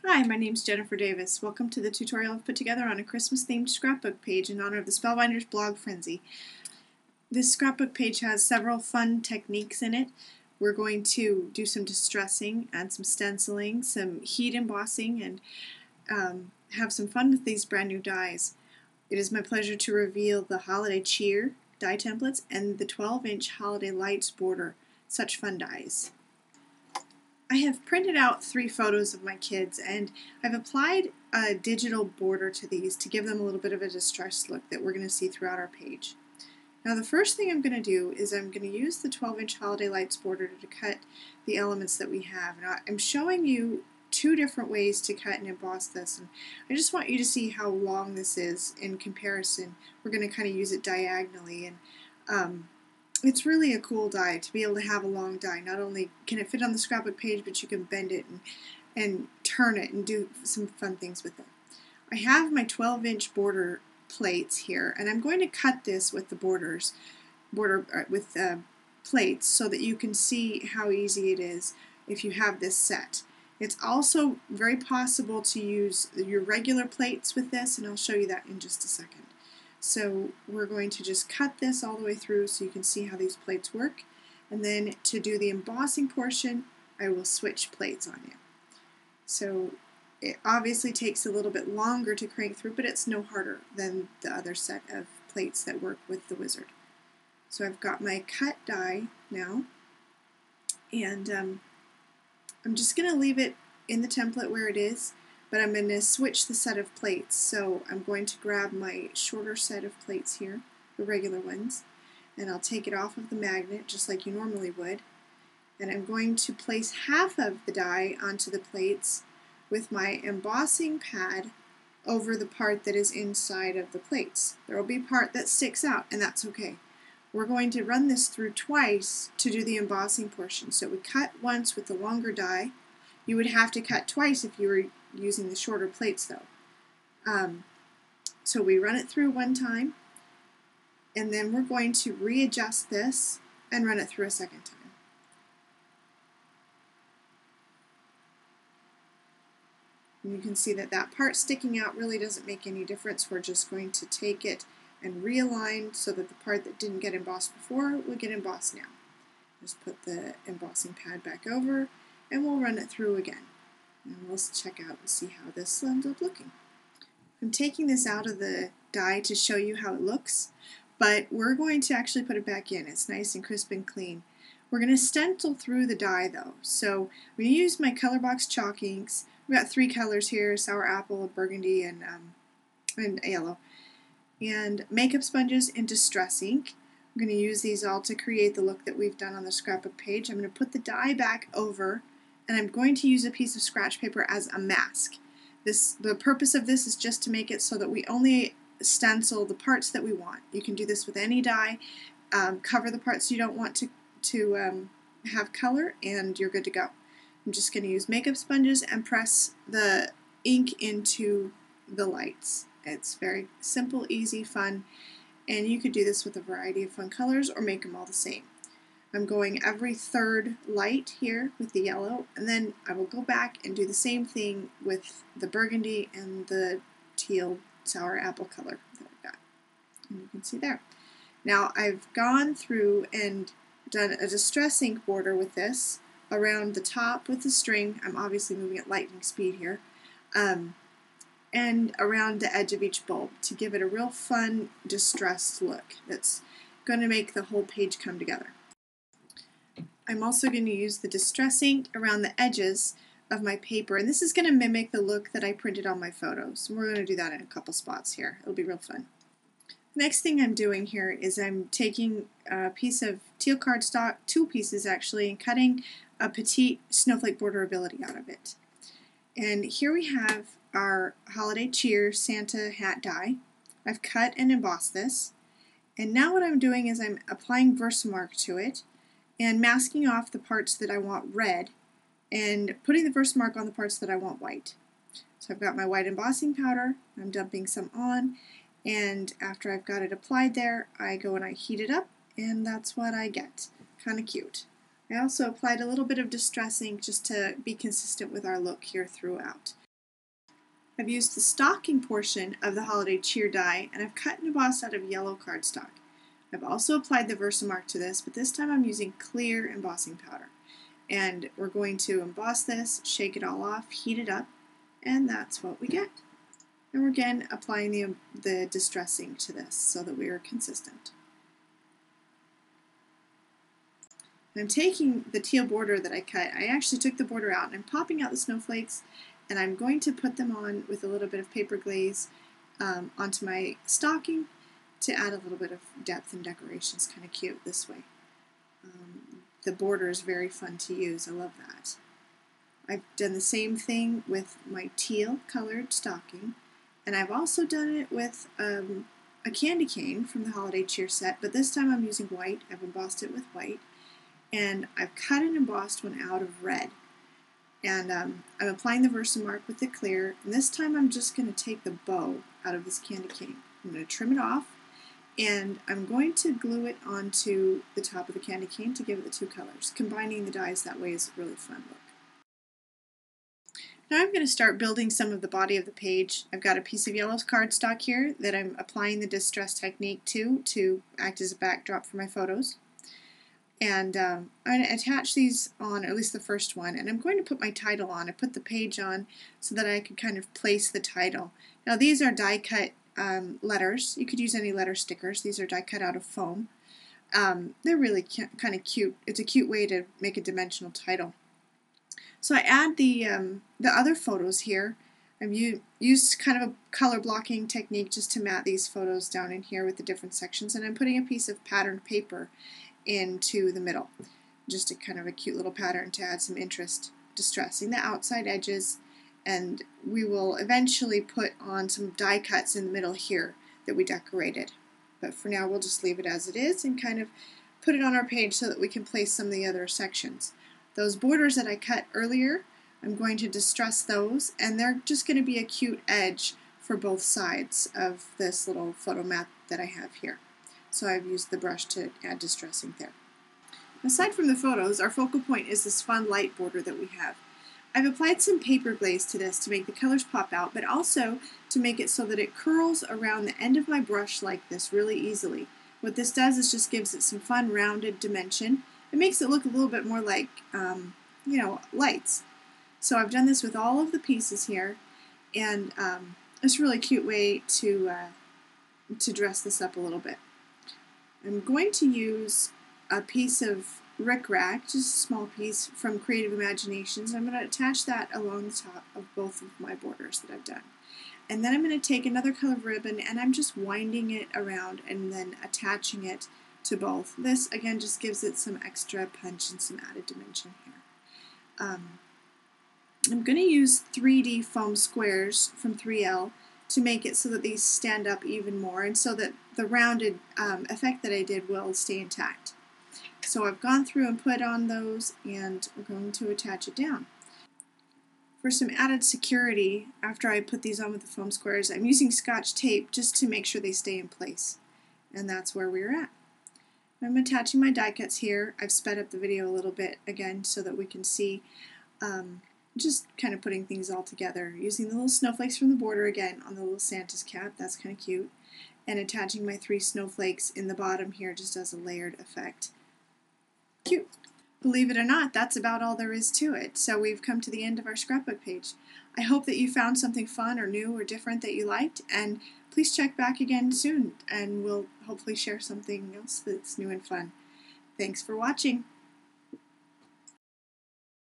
Hi, my name's Jennifer Davis. Welcome to the tutorial I've put together on a Christmas-themed scrapbook page in honor of the Spellbinders Blog Frenzy. This scrapbook page has several fun techniques in it. We're going to do some distressing, add some stenciling, some heat embossing, and have some fun with these brand new dies. It is my pleasure to reveal the Holiday Cheer die templates and the 12-inch Holiday Lights border. Such fun dies. I have printed out 3 photos of my kids, and I've applied a digital border to these to give them a little bit of a distressed look that we're going to see throughout our page. Now the first thing I'm going to do is I'm going to use the 12-inch Holiday Lights border to cut the elements that we have. Now I'm showing you 2 different ways to cut and emboss this, and I just want you to see how long this is in comparison. We're going to kind of use it diagonally, and it's really a cool die to be able to have a long die. Not only can it fit on the scrapbook page, but you can bend it and turn it and do some fun things with it. I have my 12-inch border plates here, and I'm going to cut this with the plates so that you can see how easy it is if you have this set. It's also very possible to use your regular plates with this, and I'll show you that in just a second. So we're going to just cut this all the way through so you can see how these plates work, and then to do the embossing portion I will switch plates on you. So it obviously takes a little bit longer to crank through, but it's no harder than the other set of plates that work with the wizard. So I've got my cut die now, and I'm just going to leave it in the template where it is, but I'm going to switch the set of plates. So I'm going to grab my shorter set of plates here, the regular ones, and I'll take it off of the magnet just like you normally would. And I'm going to place half of the die onto the plates with my embossing pad over the part that is inside of the plates. There will be part that sticks out, and that's okay. We're going to run this through twice to do the embossing portion. So we cut once with the longer die. You would have to cut twice if you were using the shorter plates though. So we run it through one time, and then we're going to readjust this and run it through a second time. And you can see that that part sticking out really doesn't make any difference. We're just going to take it and realign so that the part that didn't get embossed before will get embossed now. Just put the embossing pad back over, and we'll run it through again. And let's check out and see how this ends up looking. I'm taking this out of the die to show you how it looks, but we're going to actually put it back in. It's nice and crisp and clean. We're going to stencil through the die though. So I'm going to use my color box chalk inks. We've got 3 colors here: sour apple, burgundy, and yellow. And makeup sponges and distress ink. I'm going to use these all to create the look that we've done on the scrapbook page. I'm going to put the die back over, and I'm going to use a piece of scratch paper as a mask. The purpose of this is just to make it so that we only stencil the parts that we want. You can do this with any die. Cover the parts you don't want to have color, and you're good to go. I'm just going to use makeup sponges and press the ink into the lights. It's very simple, easy, fun, and you could do this with a variety of fun colors or make them all the same. I'm going every 3rd light here with the yellow, and then I will go back and do the same thing with the burgundy and the teal sour apple color that I've got. And you can see there. Now I've gone through and done a distress ink border with this around the top with the string. I'm obviously moving at lightning speed here. And around the edge of each bulb to give it a real fun distressed look that's going to make the whole page come together. I'm also going to use the distress ink around the edges of my paper, and this is going to mimic the look that I printed on my photos. And we're going to do that in a couple spots here. It'll be real fun. Next thing I'm doing here is I'm taking a piece of teal cardstock, 2 pieces actually, and cutting a petite snowflake border ability out of it. And here we have our Holiday Cheer Santa hat die. I've cut and embossed this, and now what I'm doing is I'm applying Versamark to it and masking off the parts that I want red and putting the Versamark on the parts that I want white. So I've got my white embossing powder, I'm dumping some on, and after I've got it applied there, I go and I heat it up, and that's what I get. Kind of cute. I also applied a little bit of distress ink just to be consistent with our look here throughout. I've used the stocking portion of the holiday cheer die, and I've cut and embossed out of yellow cardstock. I've also applied the Versamark to this, but this time I'm using clear embossing powder. And we're going to emboss this, shake it all off, heat it up, and that's what we get. And we're again applying the distressing to this so that we are consistent. I'm taking the teal border that I cut, I actually took the border out and I'm popping out the snowflakes, and I'm going to put them on with a little bit of paper glaze onto my stocking to add a little bit of depth and decoration. It's kind of cute this way. The border is very fun to use. I love that. I've done the same thing with my teal colored stocking, and I've also done it with a candy cane from the holiday cheer set, but this time I'm using white. I've embossed it with white, and I've cut and embossed one out of red. And I'm applying the Versamark with the clear, and this time I'm just going to take the bow out of this candy cane. I'm going to trim it off, and I'm going to glue it onto the top of the candy cane to give it the two colors. Combining the dyes that way is a really fun look. Now I'm going to start building some of the body of the page. I've got a piece of yellow cardstock here that I'm applying the distress technique to act as a backdrop for my photos. And I'm going to attach these on, or at least the first one, and I'm going to put my title on. I put the page on so that I can kind of place the title. Now these are die cut letters. You could use any letter stickers. These are die cut out of foam. They're really kind of cute. It's a cute way to make a dimensional title. So I add the other photos here. I've used kind of a color blocking technique just to mat these photos down in here with the different sections, and I'm putting a piece of patterned paper into the middle. Just a kind of a cute little pattern to add some interest, distressing the outside edges, and we will eventually put on some die cuts in the middle here that we decorated. But for now we'll just leave it as it is and kind of put it on our page so that we can place some of the other sections. Those borders that I cut earlier, I'm going to distress those, and they're just going to be a cute edge for both sides of this little photo mat that I have here. So I've used the brush to add distressing there. Aside from the photos, our focal point is this fun light border that we have. I've applied some paper glaze to this to make the colors pop out, but also to make it so that it curls around the end of my brush like this really easily. What this does is just gives it some fun rounded dimension. It makes it look a little bit more like, you know, lights. So I've done this with all of the pieces here, and it's a really cute way to dress this up a little bit. I'm going to use a piece of rickrack, just a small piece from Creative Imaginations. I'm going to attach that along the top of both of my borders that I've done. And then I'm going to take another color of ribbon and I'm just winding it around and then attaching it to both. This again just gives it some extra punch and some added dimension here. I'm going to use 3D foam squares from 3L to make it so that these stand up even more and so that the rounded effect that I did will stay intact. So I've gone through and put on those, and we're going to attach it down. For some added security, after I put these on with the foam squares, I'm using Scotch tape just to make sure they stay in place. And that's where we're at. I'm attaching my die cuts here. I've sped up the video a little bit again so that we can see just kind of putting things all together. Using the little snowflakes from the border again on the little Santa's cap, that's kind of cute. And attaching my 3 snowflakes in the bottom here just as a layered effect. Cute. Believe it or not, that's about all there is to it. So we've come to the end of our scrapbook page. I hope that you found something fun or new or different that you liked, and please check back again soon and we'll hopefully share something else that's new and fun. Thanks for watching.